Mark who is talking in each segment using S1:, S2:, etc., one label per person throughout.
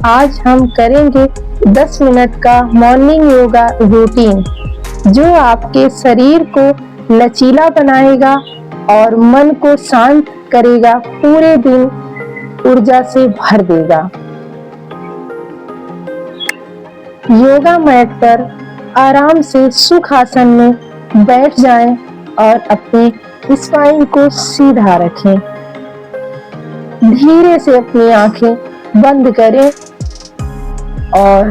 S1: आज हम करेंगे 10 मिनट का मॉर्निंग योगा रूटीन, जो आपके शरीर को लचीला बनाएगा और मन को शांत करेगा, पूरे दिन ऊर्जा से भर देगा। योगा मैट पर आराम से सुखासन में बैठ जाएं और अपने स्पाइन को सीधा रखें। धीरे से अपनी आंखें बंद करें और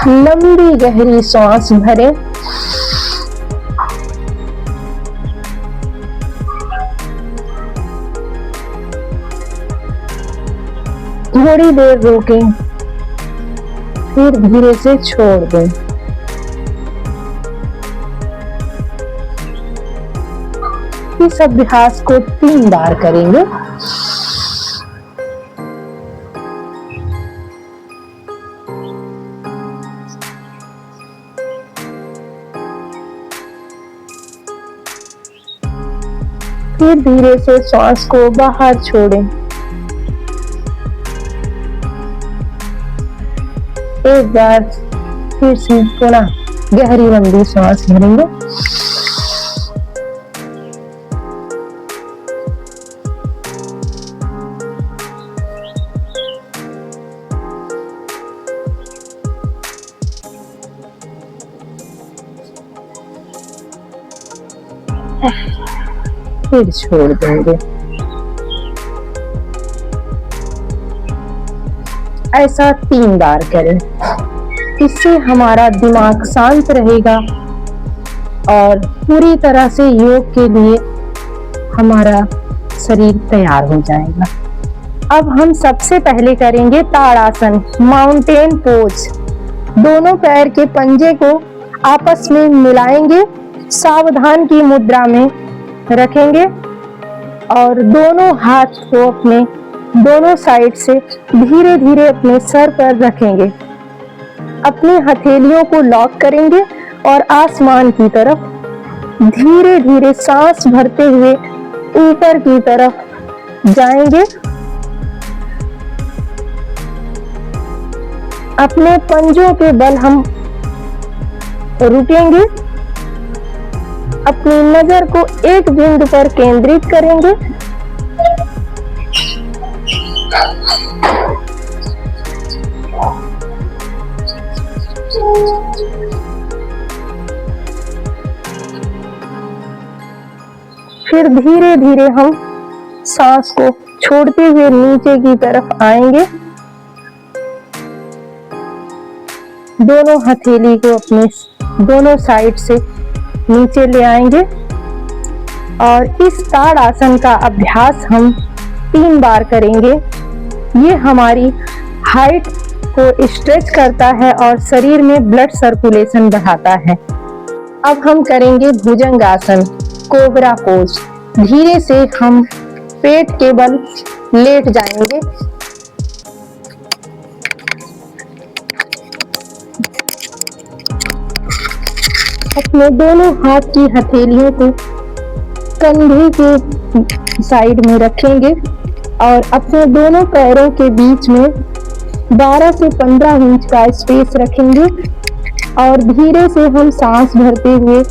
S1: लंबी गहरी सांस भरें। थोड़ी देर रोकें, फिर धीरे से छोड़ दें। इस अभ्यास को 3 बार करेंगे। फिर धीरे से श्वास को बाहर छोड़ें। एक बार फिर से पुनः गहरी लंबी सांस भरेंगे। फिर छोड़ देंगे। ऐसा 3 बार करें। इससे हमारा दिमाग शांत रहेगा और पूरी तरह से योग के लिए हमारा शरीर तैयार हो जाएगा। अब हम सबसे पहले करेंगे ताड़ासन, माउंटेन पोज। दोनों पैर के पंजे को आपस में मिलाएंगे, सावधान की मुद्रा में रखेंगे और दोनों हाथ को अपने दोनों साइड से धीरे धीरे अपने सर पर रखेंगे। अपनी हथेलियों को लॉक करेंगे और आसमान की तरफ धीरे धीरे सांस भरते हुए ऊपर की तरफ जाएंगे। अपने पंजों के बल हम रुकेंगे। अपनी नजर को एक बिंदु पर केंद्रित करेंगे। फिर धीरे धीरे हम सांस को छोड़ते हुए नीचे की तरफ आएंगे। दोनों हथेली को अपने दोनों साइड से नीचे ले आएंगे और इस ताड़ासन का अभ्यास हम 3 बार करेंगे। ये हमारी हाइट को स्ट्रेच करता है और शरीर में ब्लड सर्कुलेशन बढ़ाता है। अब हम करेंगे भुजंगासन, कोबरा पोज। धीरे से हम पेट के बल लेट जाएंगे। अपने दोनों हाथ की हथेलियों को कंधे के साइड में रखेंगे और अपने दोनों पैरों के बीच में 12 से 15 इंच का स्पेस रखेंगे और धीरे से हम सांस भरते हुए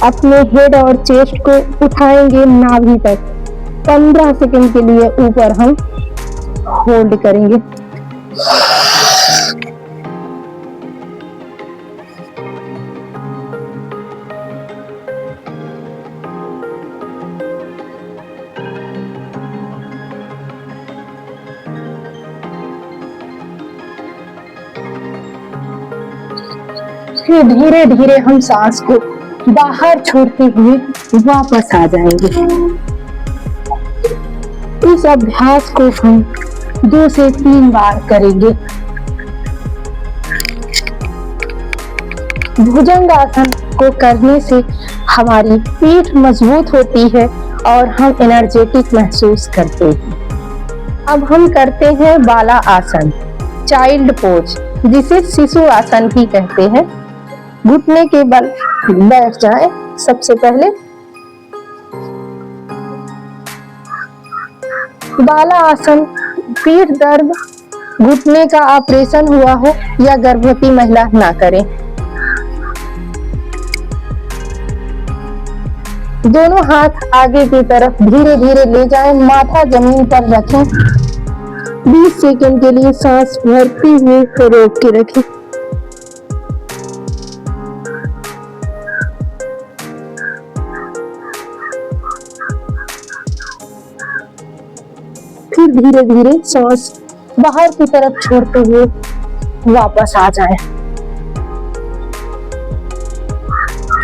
S1: अपने हेड और चेस्ट को उठाएंगे नाभि तक। 15 सेकंड के लिए ऊपर हम होल्ड करेंगे। फिर धीरे धीरे हम सांस को बाहर छोड़ते हुए वापस आ जाएंगे। इस अभ्यास को हम 2 से 3 बार करेंगे। भुजंग आसन को करने से हमारी पीठ मजबूत होती है और हम एनर्जेटिक महसूस करते हैं। अब हम करते हैं बाला आसन, चाइल्ड पोज, जिसे शिशु आसन भी कहते हैं। घुटने के बल बैठ जाएं। सबसे पहले बाला आसन, पीठ दर्द, घुटने का ऑपरेशन हुआ हो या गर्भवती महिला ना करें। दोनों हाथ आगे की तरफ धीरे धीरे ले जाएं, माथा जमीन पर रखें। 20 सेकंड के लिए सांस भरते हुए रोक के रखें। फिर धीरे धीरे सांस बाहर की तरफ छोड़ते हुए वापस आ जाएं।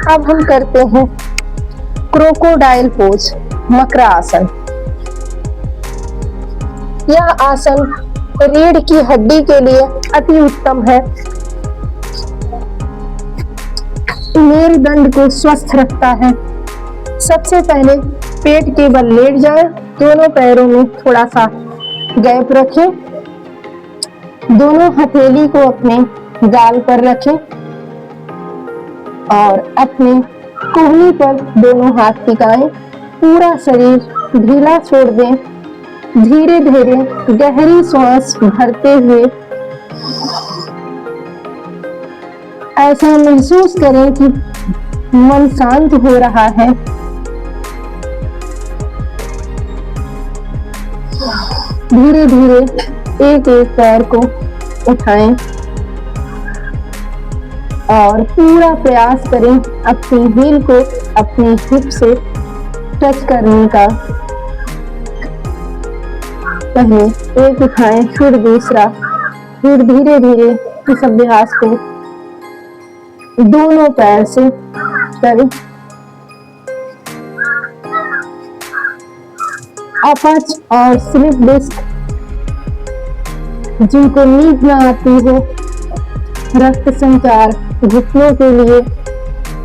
S1: अब हम करते हैं क्रोकोडाइल पोज, मकरा आसन। यह आसन रीढ़ की हड्डी के लिए अति उत्तम है। मेरुदंड को स्वस्थ रखता है। सबसे पहले पेट के बल लेट जाएं, दोनों पैरों में थोड़ा सा गैप रखें, दोनों हथेली को अपने गाल पर रखें और अपने कोहनी पर दोनों हाथ टिकाएं। पूरा शरीर ढीला छोड़ दें। धीरे धीरे गहरी सांस भरते हुए ऐसा महसूस करें कि मन शांत हो रहा है। धीरे धीरे एक एक पैर को उठाएं और पूरा प्रयास करें अपनी हील को अपनी हिप से टच करने का। पहले एक उठाएं, फिर दूसरा, फिर धीरे धीरे इस अभ्यास को दोनों पैर से करें। अपच और स्लिप डिस्क, जिनको नींद न आती हो, रक्त संचार, घुटनों के लिए,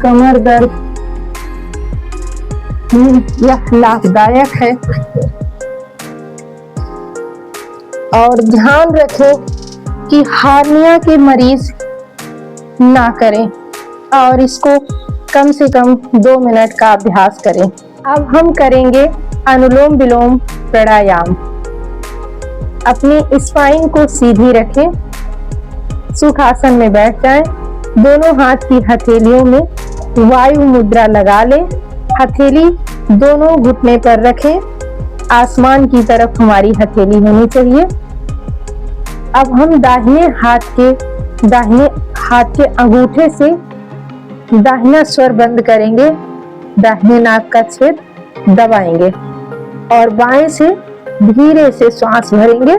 S1: कमर दर्द, यह लाभदायक है। और ध्यान रखें कि हार्निया के मरीज ना करें और इसको कम से कम 2 मिनट का अभ्यास करें। अब हम करेंगे अनुलोम विलोम प्राणायाम। अपनी स्पाइन को सीधी रखें, सुखासन में बैठ जाएं। दोनों हाथ की हथेलियों में वायु मुद्रा लगा लें। हथेली दोनों घुटने पर रखें। आसमान की तरफ हमारी हथेली होनी चाहिए। अब हम दाहिने हाथ के अंगूठे से दाहिना स्वर बंद करेंगे, दाहिने नाक का छेद दबाएंगे और बाएं से धीरे से श्वास भरेंगे।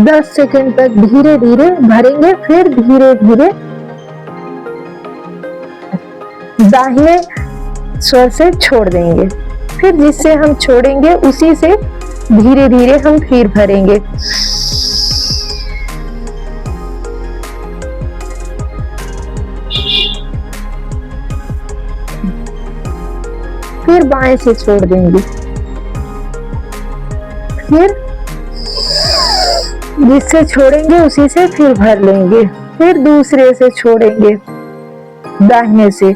S1: दस सेकंड तक धीरे धीरे भरेंगे, फिर धीरे धीरे दाहिने स्वर से छोड़ देंगे। फिर जिससे हम छोड़ेंगे उसी से धीरे धीरे हम फिर भरेंगे। फिर बाएं से छोड़ देंगे। फिर जिससे छोड़ेंगे उसी से फिर भर लेंगे। फिर दूसरे से छोड़ेंगे, दाहिने से।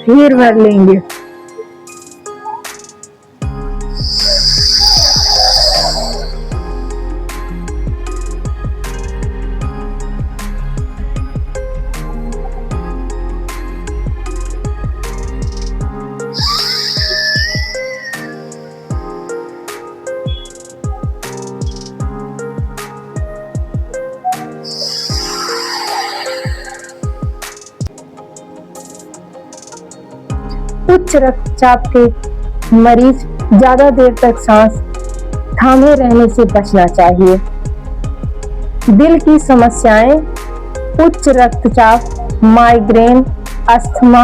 S1: फिर भर लेंगे। उच्च रक्तचाप के मरीज ज्यादा देर तक सांस थामे रहने से बचना चाहिए। दिल की समस्याएं उच्च रक्तचाप, माइग्रेन, अस्थमा,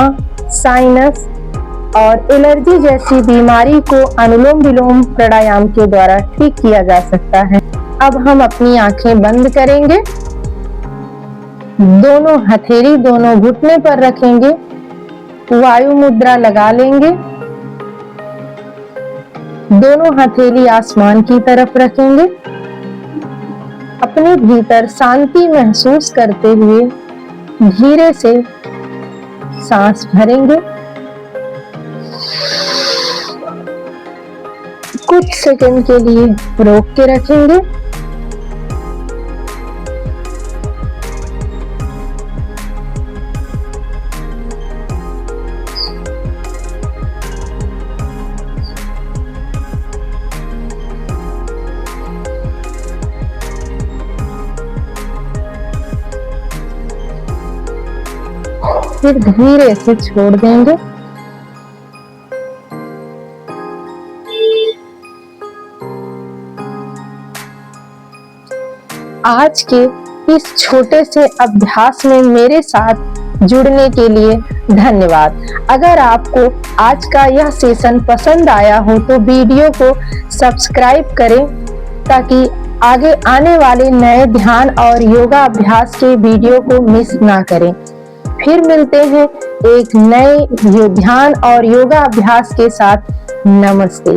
S1: साइनस और एलर्जी जैसी बीमारी को अनुलोम विलोम प्राणायाम के द्वारा ठीक किया जा सकता है। अब हम अपनी आंखें बंद करेंगे, दोनों हथेली दोनों घुटने पर रखेंगे, वायु मुद्रा लगा लेंगे, दोनों हथेली आसमान की तरफ रखेंगे, अपने भीतर शांति महसूस करते हुए धीरे से सांस भरेंगे। कुछ सेकंड के लिए रोक के रखेंगे। फिर धीरे से छोड़ देंगे। आज के इस छोटे से अभ्यास में मेरे साथ जुड़ने के लिए धन्यवाद। अगर आपको आज का यह सेशन पसंद आया हो तो वीडियो को सब्सक्राइब करें ताकि आगे आने वाले नए ध्यान और योगा अभ्यास के वीडियो को मिस ना करें। फिर मिलते हैं एक नए ध्यान और योगा अभ्यास के साथ। नमस्ते।